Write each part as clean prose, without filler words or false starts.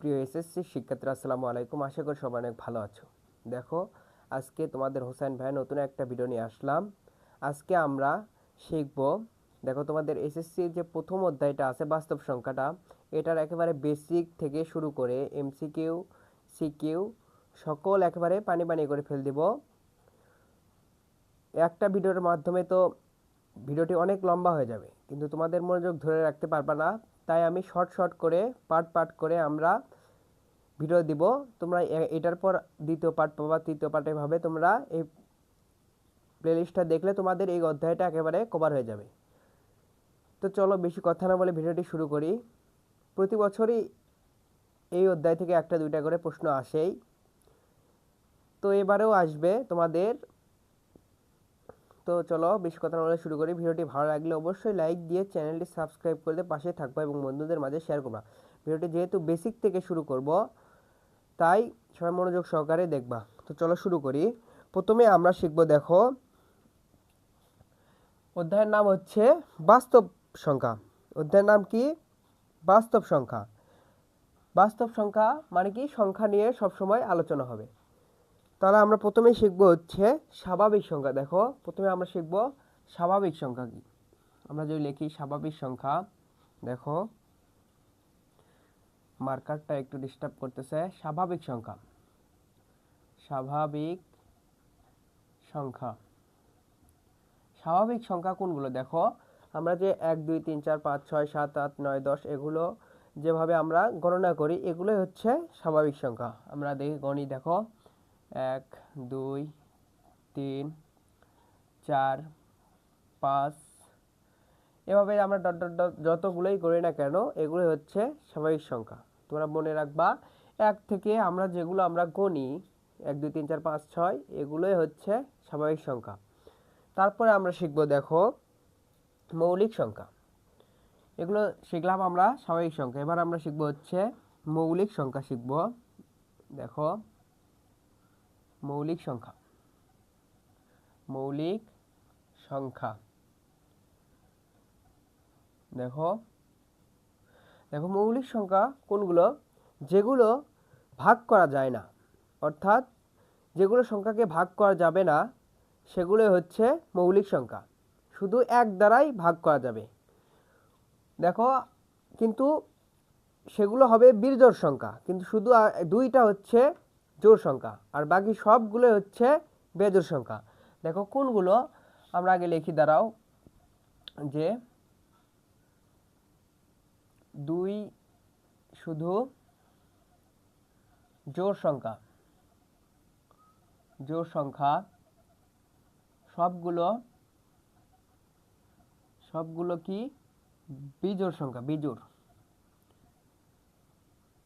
প্রিয় এসএসসি শিক্ষার্থীরা আসসালামু আলাইকুম। আশা করি সবাই অনেক ভালো আছো। দেখো, আজকে তোমাদের হোসেন ভাই নতুন একটা ভিডিও নিয়ে আসলাম। আজকে আমরা শিখব, দেখো তোমাদের এসএসসির যে প্রথম অধ্যায়টা আছে বাস্তব সংখ্যাটা, এটার একেবারে বেসিক থেকে শুরু করে এমসিকিউ, সিকিউ সকল একেবারে পানি পানি করে ফেল দিব। একটা ভিডিওর মাধ্যমে তো ভিডিওটি অনেক লম্বা হয়ে যাবে, কিন্তু তোমাদের মনোযোগ ধরে রাখতে পারবা না। তাই আমি শর্ট শর্ট করে পার্ট করে আমরা ভিডিও দিব। তোমরা এটার পর দ্বিতীয় পার্ট পাবা, তৃতীয় পার্ট, এভাবে তোমরা এই প্লেলিস্টটা দেখলে তোমাদের এই অধ্যায়টা একেবারে কভার হয়ে যাবে। তো চলো বেশি কথা না বলে ভিডিওটি শুরু করি। প্রতি বছরই এই অধ্যায় থেকে একটা দুইটা করে প্রশ্ন আসেই, তো এবারেও আসবে তোমাদের। তো চলো বেশি কথা না বলে শুরু করি। ভিডিওটি ভালো লাগলে অবশ্যই লাইক দিয়ে চ্যানেলটি সাবস্ক্রাইব করে দিয়ে পাশে থাকবা এবং বন্ধুদের মাঝে শেয়ার করবা। ভিডিওটি যেহেতু বেসিক থেকে শুরু করব, তাই সবাই মনোযোগ সহকারে দেখবা। তো চলো শুরু করি। প্রথমে আমরা শিখব, দেখো অধ্যায়ের নাম হচ্ছে বাস্তব সংখ্যা। অধ্যায়ের নাম কি? বাস্তব সংখ্যা। বাস্তব সংখ্যা মানে কি? সংখ্যা নিয়ে সবসময় আলোচনা হবে। তাহলে আমরা প্রথমে শিখব হচ্ছে স্বাভাবিক সংখ্যা। দেখো প্রথমে আমরা শিখব স্বাভাবিক সংখ্যা কি। আমরা যদি লিখি স্বাভাবিক সংখ্যা, দেখো মার্কারটা একটু ডিস্টার্ব করতেছে। স্বাভাবিক সংখ্যা, স্বাভাবিক সংখ্যা, স্বাভাবিক সংখ্যা কোনগুলো? দেখো আমরা যে 1 2 3 4 5 6 7 8 9 10 এগুলো যেভাবে আমরা গণনা করি, এগুলোই হচ্ছে স্বাভাবিক সংখ্যা। আমরা দেখি গণি, দেখো 1 2 3 4 5, এভাবে আমরা ডট ডট ডট যতগুলোই করি না কেন, এগুলো হচ্ছে স্বাভাবিক সংখ্যা। তোমরা মনে রাখবা, 1 থেকে আমরা যেগুলো আমরা গণি 1 2 3 4 5 6, এগুলোই হচ্ছে স্বাভাবিক সংখ্যা। তারপরে আমরা শিখব, দেখো মৌলিক সংখ্যা। এগুলো শিখলাম আমরা স্বাভাবিক সংখ্যা। এবার আমরা শিখব হচ্ছে মৌলিক সংখ্যা শিখব। দেখো মৌলিক সংখ্যা, মৌলিক সংখ্যা, দেখো দেখো মৌলিক সংখ্যা কোনগুলো? যেগুলো ভাগ করা যায় না, অর্থাৎ যেগুলো সংখ্যাকে ভাগ করা যাবে না, সেগুলো হচ্ছে মৌলিক সংখ্যা। শুধু এক দ্বারাই ভাগ করা যাবে। দেখো কিন্তু সেগুলো হবে বিজোড় সংখ্যা, কিন্তু শুধু দুইটা হচ্ছে জোড় সংখ্যা, আর বাকি সবগুলো হচ্ছে বেজোড় সংখ্যা। দেখো কোনগুলো? আমরা আগে লিখি, দাঁড়াও, যে 2 শুধু জোড় সংখ্যা, জোড় সংখ্যা, সবগুলো সবগুলো কি? বিজোড় সংখ্যা, বিজোড়,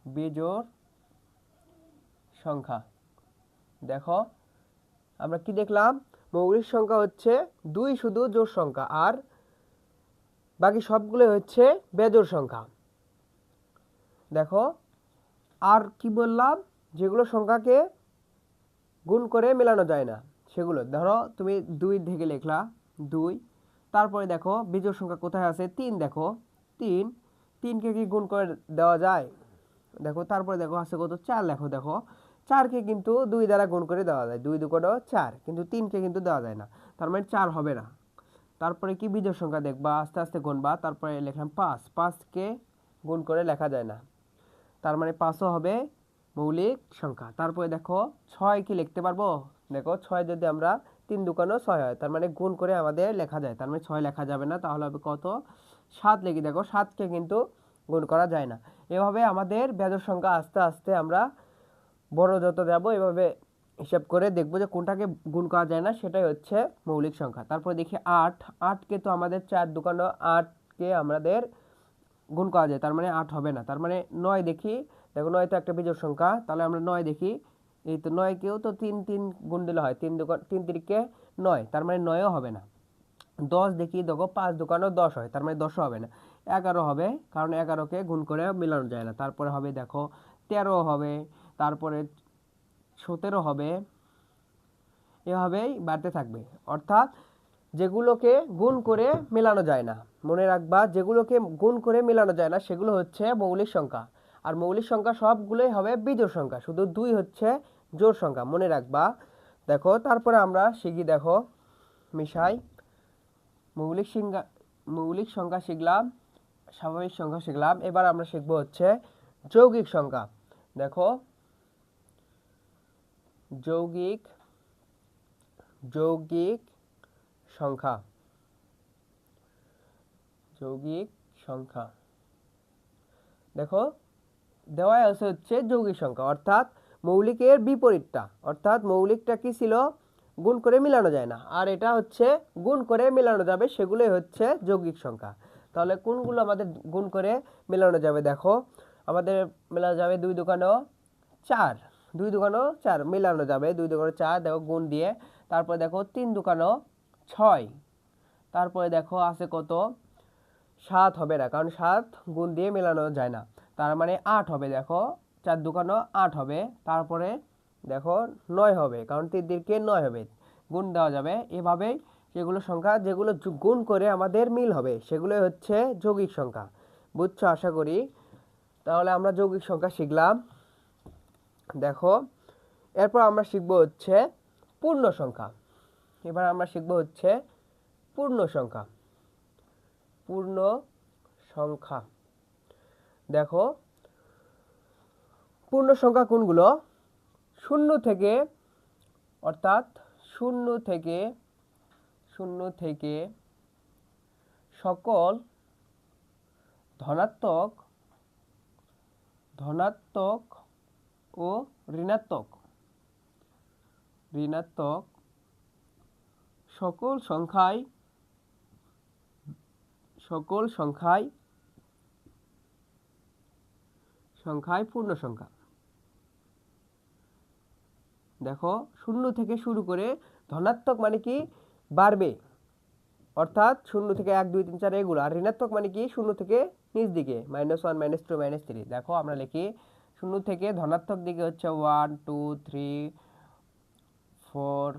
বিজোড় সংখ্যা। দেখো আমরা কি দেখলাম? মৌলিক সংখ্যা হচ্ছে 2 শুধু জোড় সংখ্যা, আর বাকি সবগুলো হচ্ছে বেজোড় সংখ্যা। দেখো আর কি বললাম? যেগুলো সংখ্যাকে গুণ করে মেলানো যায় না, সেগুলো ধরো তুমি 2 থেকে লিখলা 2, তারপরে দেখো বিজোড় সংখ্যা কোথায় আছে? 3, দেখো 3, 3কে কি গুণ করে দেওয়া যায়? দেখো তারপরে দেখো আছে কত? 4, লেখো, দেখো 4কে কিন্তু 2 দ্বারা গুণ করে দেওয়া যায়, 2 2 4, কিন্তু 3কে কিন্তু দেওয়া যায় না, তার মানে 4 হবে না। তারপরে কি? বিজোড় সংখ্যা দেখবা, আস্তে আস্তে গুনবা। তারপরে লিখলাম 5, 5কে গুণ করে লেখা যায় না, তার মানে 5ও হবে মৌলিক সংখ্যা। তারপরে দেখো 6 কি লিখতে পারবো? দেখো 6 যদি আমরা 3 2 6 হয়, তার মানে গুণ করে আমাদের লেখা যায়, তার মানে 6 লেখা যাবে না, তাহলে হবে কত? 7 লিখি। দেখো 7কে কিন্তু গুণ করা যায় না। এভাবে আমাদের বেজোড় সংখ্যা আস্তে আস্তে আমরা বড় যত যাব, এভাবে হিসাব করে দেখবো যে কোনটাকে গুণ করা যায় না, সেটাই হচ্ছে মৌলিক সংখ্যা। তারপরে দেখি 8, 8কে তো আমাদের 4 2 8কে আমাদের গুণ করা যায়, তার মানে 8 হবে না। তার মানে 9 দেখি, দেখো 9 তো একটা বিজোড় সংখ্যা, তাহলে আমরা 9 দেখি। এই তো 9কেও তো 3 3 গুণ দিলে হয়, 3 3 9, তার মানে 9ও হবে না। 10 দেখি, দেখো 5 2 10 হয়, তার মানে 10ও হবে না। 11 হবে, কারণ 11কে গুণ করে মেলানো যায় না। তারপরে হবে দেখো 13 হবে, তারপরে 17 হবে, এভাবেই বাড়তে থাকবে। অর্থাৎ যেগুলোকে গুণ করে মেলানো যায় না, মনে রাখবা, যেগুলোকে গুণ করে মেলানো যায় না সেগুলো হচ্ছে মৌলিক সংখ্যা। আর মৌলিক সংখ্যা সবগুলোই হবে বিজোড় সংখ্যা, শুধু 2 হচ্ছে জোড় সংখ্যা, মনে রাখবা। দেখো তারপরে আমরা শিখি, দেখো মিশাই, মৌলিক সংখ্যা শিখলাম, স্বাভাবিক সংখ্যা শিখলাম, এবার আমরা শিখবো হচ্ছে যৌগিক সংখ্যা। দেখো যৌগিক সংখ্যা, যৌগিক সংখ্যা। দেখো দেওয়া আছে হচ্ছে যৌগিক সংখ্যা, অর্থাৎ মৌলিকের বিপরীতটা, অর্থাৎ মৌলিকটা কি ছিল, গুণ করে মিলানো যায় না, আর এটা হচ্ছে গুণ করে মিলানো যাবে, সেগুলোই হচ্ছে যৌগিক সংখ্যা। তাহলে কোনগুলো আমাদের গুণ করে মেলানো যাবে? দেখো আমাদের মেলানো যাবে 2 দুগুণ 4, 2 দুগুণ 4 মেলানো যাবে, 2 দুগুণ 4 দেখো গুণ দিয়ে, তারপরে দেখো 3 দুগুণ 6, তারপরে দেখো আছে কত 7 হবে না, কারণ 7 গুণ দিয়ে মেলানো যায় না, তার মানে 8 হবে। দেখো 4 দুগুণ 8 হবে, তারপরে দেখো 9 হবে, কারণ 3 দিকে 9 হবে, গুণ দেওয়া যাবে। এভাবেই সেগুলো সংখ্যা যেগুলো গুণ করে আমাদের মিল হবে সেগুলোই হচ্ছে যৌগিক সংখ্যা। বুঝছো আশা করি। তাহলে আমরা যৌগিক সংখ্যা শিখলাম। দেখো এরপর আমরা শিখবো হচ্ছে পূর্ণ সংখ্যা। এবার আমরা শিখবো হচ্ছে পূর্ণ সংখ্যা। পূর্ণ সংখ্যা, দেখো পূর্ণ সংখ্যা কোনগুলো? শূন্য থেকে, অর্থাৎ শূন্য থেকে সকল ধনাত্মক ও ঋণাত্মক সকল সংখ্যাই পূর্ণ সংখ্যা। দেখো শূন্য থেকে শুরু করে ধনাত্মক মানে কি বাড়বে, অর্থাৎ 0 থেকে 1 2 3 4 এগুলো, আর ঋণাত্মক মানে কি 0 থেকে নিচ দিকে -1 -2 -3। দেখো আমরা লিখি 0 থেকে ধনাত্মক দিকে হচ্ছে 1 2 3 4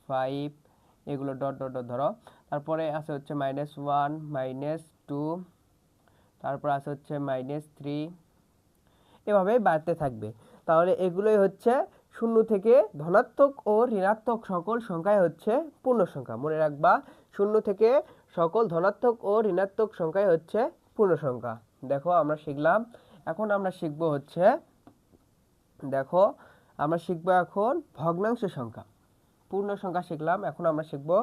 5 এগুলো ডট ডট ডট ধরো, তারপরে আছে হচ্ছে -1 -2, তারপর আছে হচ্ছে -3, এভাবে বাড়তে থাকবে। তাহলে এগুলোই হচ্ছে 0 থেকে ধনাত্মক ও ঋণাত্মক সকল সংখ্যাই হচ্ছে পূর্ণ সংখ্যা, মনে রাখবা। 0 থেকে সকল ধনাত্মক ও ঋণাত্মক সংখ্যাই হচ্ছে পূর্ণ সংখ্যা। দেখো আমরা শিখলাম। এখন আমরা শিখবো হচ্ছে, দেখো আমরা শিখবো এখন ভগ্নাংশ সংখ্যা। পূর্ণ সংখ্যা শিখলাম, এখন আমরা শিখবো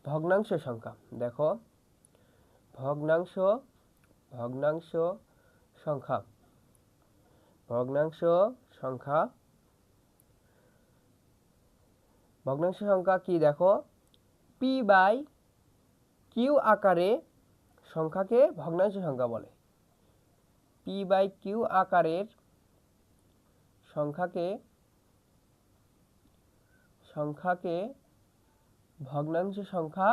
ভগ্নাংশ সংখ্যা। দেখো ভগ্নাংশ সংখ্যা, ভগ্নাংশ সংখ্যা কি? দেখো পি বাই কিউ আকারে সংখ্যাকে ভগ্নাংশ সংখ্যা বলে। পি বাই কিউ আকারের সংখ্যাকে ভগ্নাংশ সংখ্যা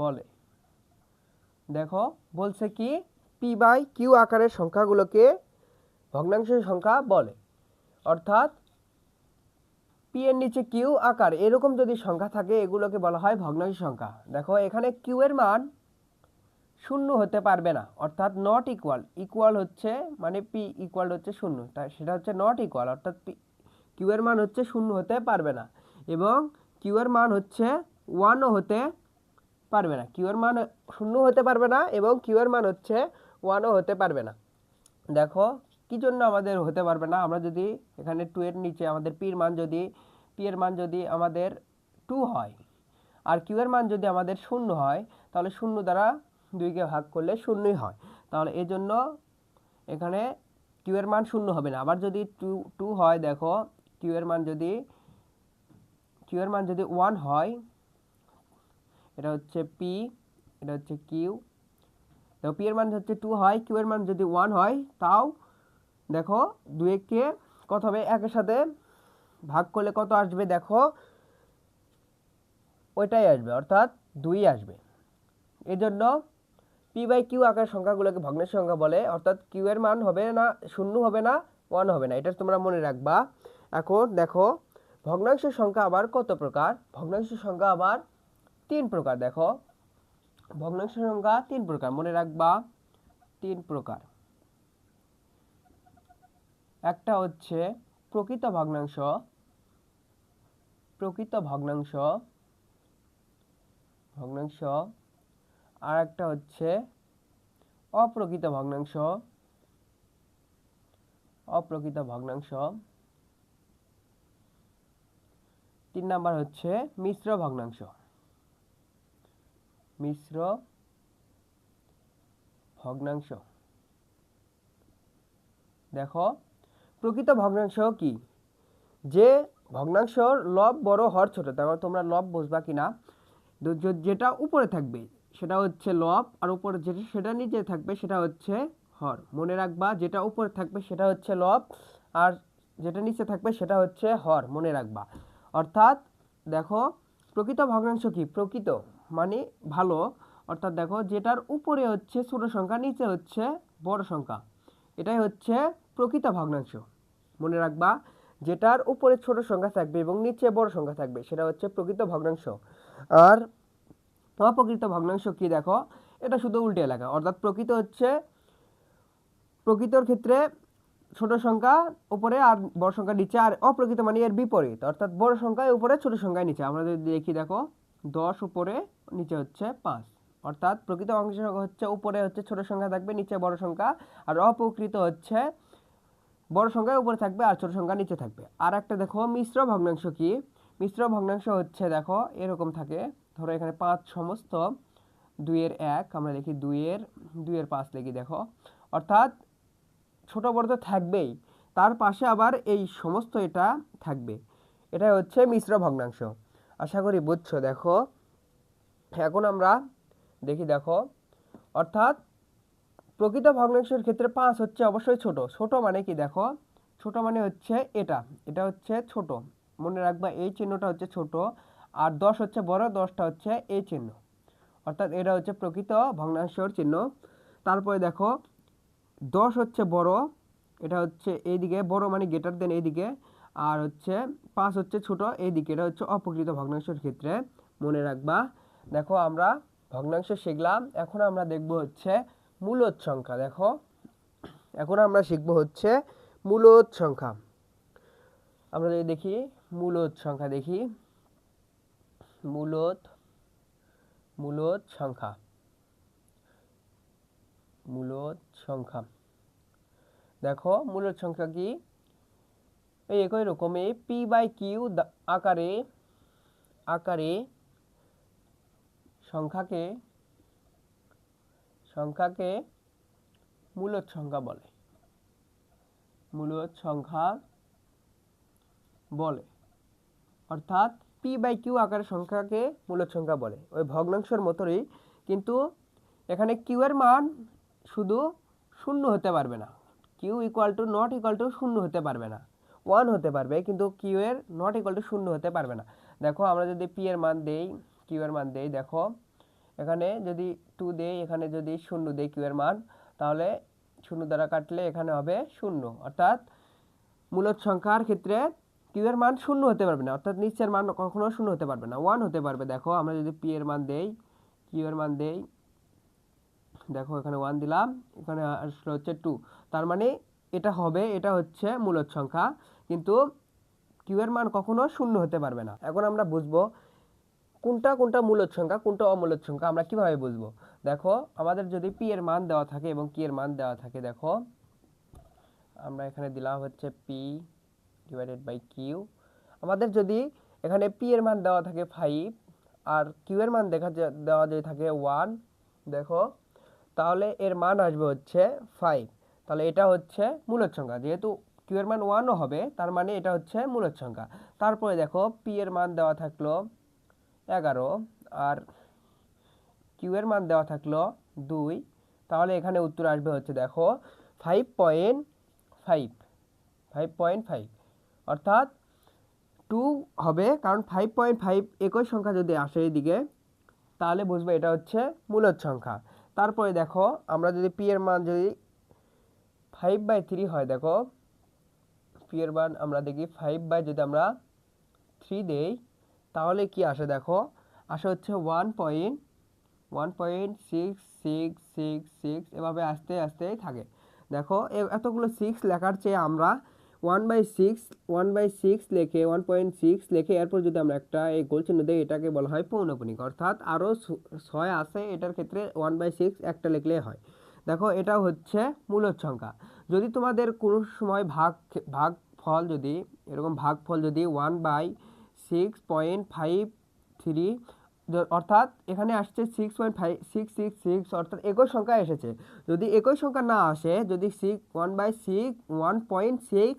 বলে। দেখো বলছে কি পি বাই কিউ আকারের সংখ্যাগুলোকে ভগ্নাংশ সংখ্যা বলে, অর্থাৎ পি এর নিচে কিউ আকার এরকম যদি সংখ্যা থাকে এগুলোকে বলা হয় ভগ্নাংশ সংখ্যা। দেখো এখানে কিউ এর মান 0 হতে পারবে না, অর্থাৎ নট ইকুয়াল হচ্ছে মানে পি ইকুয়াল হচ্ছে 0, তাই সেটা হচ্ছে নট ইকুয়াল, অর্থাৎ কিউ এর মান হচ্ছে 0 হতে পারবে না, এবং কিউ এর মান হচ্ছে 1ও হতে পারবে না। কিউ এর মান 0 হতে পারবে না এবং কিউ এর মান হচ্ছে 1ও হতে পারবে না। দেখো কি জন্য আমাদের হতে পারবে না? আমরা যদি এখানে 2 এর নিচে আমাদের পি এর মান যদি আমাদের 2 হয় আর কিউ এর মান যদি আমাদের 0 হয়, তাহলে 0 দ্বারা 2 কে ভাগ করলে 0ই হয়। তাহলে এই জন্য এখানে কিউ এর মান 0 হবে না। আবার যদি 2 হয়, দেখো কিউ এর মান যদি 1 হয়, এটা হচ্ছে পি, এটা হচ্ছে কিউ। দেখো পি এর মান হচ্ছে 2 হয়, কিউ এর মান যদি 1 হয়, তাও দেখো 2 কে কত হবে, একের সাথে ভাগ করলে কত আসবে? দেখো ওইটাই আসবে, অর্থাৎ 2 আসবে। এজন্য পি বাই কিউ আকারের সংখ্যাগুলোকে ভগ্নাংশ সংখ্যা বলে, অর্থাৎ কিউ এর মান হবে না 0 হবে না 1 হবে না, এটা তোমরা মনে রাখবা। এখন দেখো ভগ্নাংশ সংখ্যা আবার কত প্রকার? ভগ্নাংশ সংখ্যা আবার 3 প্রকার। দেখো ভগ্নাংশ সংখ্যা 3 প্রকার, মনে রাখবা 3 প্রকার। একটা হচ্ছে প্রকৃত ভগ্নাংশ, প্রকৃত ভগ্নাংশ ভগ্নাংশ আর একটা হচ্ছে অপ্রকৃত ভগ্নাংশ, অপ্রকৃত ভগ্নাংশ। 3 নাম্বার হচ্ছে মিশ্র ভগ্নাংশ, মিশ্র ভগ্নাংশ। দেখো প্রকৃত ভগ্নাংশ কি, যে ভগ্নাংশর লব বড় হর ছোট। দেখো তোমরা লব বুঝবা কিনা, যেটা উপরে থাকবে সেটা হচ্ছে লব, আর উপরে যেটা সেটা নিচে থাকবে সেটা হচ্ছে হর। মনে রাখবা যেটা উপরে থাকবে সেটা হচ্ছে লব, আর যেটা নিচে থাকবে সেটা হচ্ছে হর, মনে রাখবা। অর্থাৎ দেখো প্রকৃত ভগ্নাংশ কি, প্রকৃত মানে ভালো, অর্থাৎ দেখো যেটার উপরে হচ্ছে ছোট সংখ্যা, নিচে হচ্ছে বড় সংখ্যা, এটাই হচ্ছে প্রকৃত ভগ্নাংশ। মনে রাখবা যেটার উপরে ছোট সংখ্যা থাকবে এবং নিচে বড় সংখ্যা থাকবে সেটা হচ্ছে প্রকৃত ভগ্নাংশ। আর অপ্রকৃত ভগ্নাংশ কি, দেখো এটা শুধু উল্টে লেখা, অর্থাৎ প্রকৃত হচ্ছে প্রকৃতর ক্ষেত্রে ছোট সংখ্যা উপরে আর বড় সংখ্যা নিচে, আর অপ্রকৃত মানে এর বিপরীত, অর্থাৎ বড় সংখ্যায় উপরে ছোট সংখ্যায় নিচে। আমরা যদি দেখি দেখো 10 উপরে নিচে হচ্ছে 5, অর্থাৎ প্রকৃত অংশ হচ্ছে উপরে হচ্ছে ছোট সংখ্যা থাকবে, নিচে বড় সংখ্যা, আর অপ্রকৃত হচ্ছে বড় সংখ্যা উপরে থাকবে আর ছোট সংখ্যা নিচে থাকবে। আর একটা দেখো মিশ্র ভগ্নাংশ কি, মিশ্র ভগ্নাংশ হচ্ছে দেখো এরকম থাকে, ধরো এখানে 5 সমস্ত 2 এর 1, আমরা দেখি 2 এর 5 লিখি, দেখো অর্থাৎ ছোট বড় তো থাকবেই, তার পাশে আবার এই সমস্ত এটা থাকবে, এটাই হচ্ছে মিশ্র ভগ্নাংশ। আশা করি বুঝছো। দেখো এখন আমরা দেখি, দেখো অর্থাৎ প্রকৃত ভগ্নাংশের ক্ষেত্রে 5 হচ্ছে অবশ্যই ছোট। ছোট মানে কি, দেখো ছোট মানে হচ্ছে এটা, এটা হচ্ছে ছোট, মনে রাখবা এই চিহ্নটা হচ্ছে ছোট, আর 10 হচ্ছে বড়, 10টা হচ্ছে এই চিহ্ন, অর্থাৎ এটা হচ্ছে প্রকৃত ভগ্নাংশের চিহ্ন। তারপরে দেখো 10 হচ্ছে বড়, এটা হচ্ছে এইদিকে বড় মানে গ্রেটার দেন এইদিকে, আর হচ্ছে 5 হচ্ছে ছোট এইদিকে, এটা হচ্ছে অপ্রকৃত ভগ্নাংশের ক্ষেত্রে, মনে রাখবা। দেখো আমরা ভগ্নাংশ শিখলাম, এখন আমরা দেখব হচ্ছে মূলদ সংখ্যা। দেখো এখন আমরা শিখব হচ্ছে মূলদ সংখ্যা। আমরা যদি দেখি মূলদ সংখ্যা, দেখি মূলদ মূলদ সংখ্যা, মূলদ সংখ্যা। দেখো মূলদ সংখ্যা কি, এই একই রকমই পি বাই কিউ আকারে আকারে সংখ্যাকে সংখ্যাকে মূলদ সংখ্যা বলে, মূলদ সংখ্যা বলে। অর্থাৎ পি বাই কিউ আকারে সংখ্যাকে মূলদ সংখ্যা বলে, ওই ভগ্নাংশের মতোই, কিন্তু এখানে কিউ এর মান শুধু শূন্য হতে পারবে না, Q equal to not equal to শূন্য হতে পারবে না, 1 হতে পারবে, কিন্তু কিউ এর নট ইকুয়াল টু শূন্য হতে পারবে না। দেখো আমরা যদি পি এর মান দেই, কিউ এর মান দেই, দেখো এখানে যদি 2 দেই, এখানে যদি 0 দেই কিউ এর মান, তাহলে 0 দ্বারা কাটলে এখানে হবে 0, অর্থাৎ মূলদ সংখ্যার ক্ষেত্রে কিউ এর মান 0 হতে পারবে না, অর্থাৎ নিচের মান কখনো 0 হতে পারবে না, 1 হতে পারবে। দেখো আমরা যদি পি এর মান দেই, কিউ এর মান দেই, দেখো এখানে 1 দিলাম, এখানে আসলে হচ্ছে 2, তার মানে এটা হবে, এটা হচ্ছে মূলদ সংখ্যা, কিন্তু কিউ এর মান কখনো 0 হতে পারবে না। এখন আমরা বুঝবো কোনটা কোনটা মূলদ সংখ্যা কোনটা অমূলদ সংখ্যা, আমরা কিভাবে বুঝবো। দেখো আমাদের যদি পি এর মান দেওয়া থাকে এবং কি এর মান দেওয়া থাকে, দেখো আমরা এখানে দিলাম হচ্ছে পি ডিভাইডেড বাই কিউ। আমাদের যদি এখানে পি এর মান দেওয়া থাকে 5 আর কিউ এর মান দেওয়া যদি থাকে 1, দেখো তাহলে এর মান আসবে হচ্ছে 5, তাহলে এটা হচ্ছে মূলদ সংখ্যা, যেহেতু কিউ এর মান 1ও হবে তার মানে এটা হচ্ছে মূলদ সংখ্যা। তারপরে দেখো পি এর মান দেওয়া থাকলো 11 আর কিউ এর মান দেওয়া থাকলো 2, তাহলে এখানে উত্তর আসবে হচ্ছে দেখো 5.5, 5.5, অর্থাৎ 2 হবে, কারণ 5.5 একই সংখ্যা যদি আসে এইদিকে তাহলে বুঝবে এটা হচ্ছে মূলদ সংখ্যা। তারপরে দেখো আমরা যদি পি এর মান যদি 5/3 হয়, দেখো পি এর মান আমরা দেখি 5 যদি আমরা 3 দেই তাহলে কি আসে, দেখো আসে হচ্ছে 1.5, 1.6666 এভাবে আস্তে আস্তে থাকে। দেখো এতগুলো 6 লেখার চেয়ে আমরা 1/6 লিখে 1.6 লিখে এরপর যদি আমরা একটা এই গোল চিহ্ন দিই এটাকে বলা হয় পৌনঃপুনিক, অর্থাৎ আরও 6 আছে, এটার ক্ষেত্রে 1/6 একটা লিখলেই হয়। দেখো এটা হচ্ছে মূলদ সংখ্যা। যদি তোমাদের কোনো সময় ভাগফল যদি এরকম ভাগফল যদি 1/6.53 অর্থাৎ এখানে আসছে 6.5666 অর্থাৎ একই সংখ্যা এসেছে। যদি একই সংখ্যা না আসে, যদি 1/6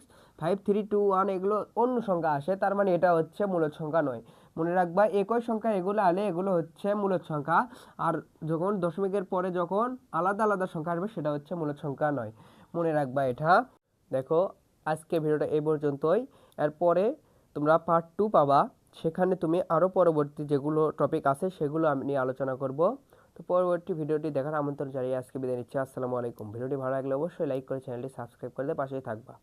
এগুলো অন্য সংখ্যা আসে, তার মানে এটা হচ্ছে মূলদ সংখ্যা নয়। মনে রাখবা একই সংখ্যা এগুলো আলে এগুলো হচ্ছে মূলদ সংখ্যা, আর যখন দশমিকের পরে যখন আলাদা আলাদা সংখ্যা আসবে সেটা হচ্ছে মূলদ সংখ্যা নয়। মনে রাখবা এটা। দেখো আজকে ভিডিওটা এই পর্যন্তই। এরপরে তোমরা পার্ট 2 পাবা, সেখানে তুমি আরও পরবর্তী যেগুলো টপিক আছে সেগুলো আমি নিয়ে আলোচনা করব। তো পরবর্তী ভিডিওটি দেখার আমন্ত্রণ জানিয়ে আজকে বিদায় নিচ্ছি। আসসালামু আলাইকুম। ভিডিওটি ভালো লাগলে অবশ্যই লাইক করে চ্যানেলটি সাবস্ক্রাইব করে দিয়ে পাশেই থাকবা।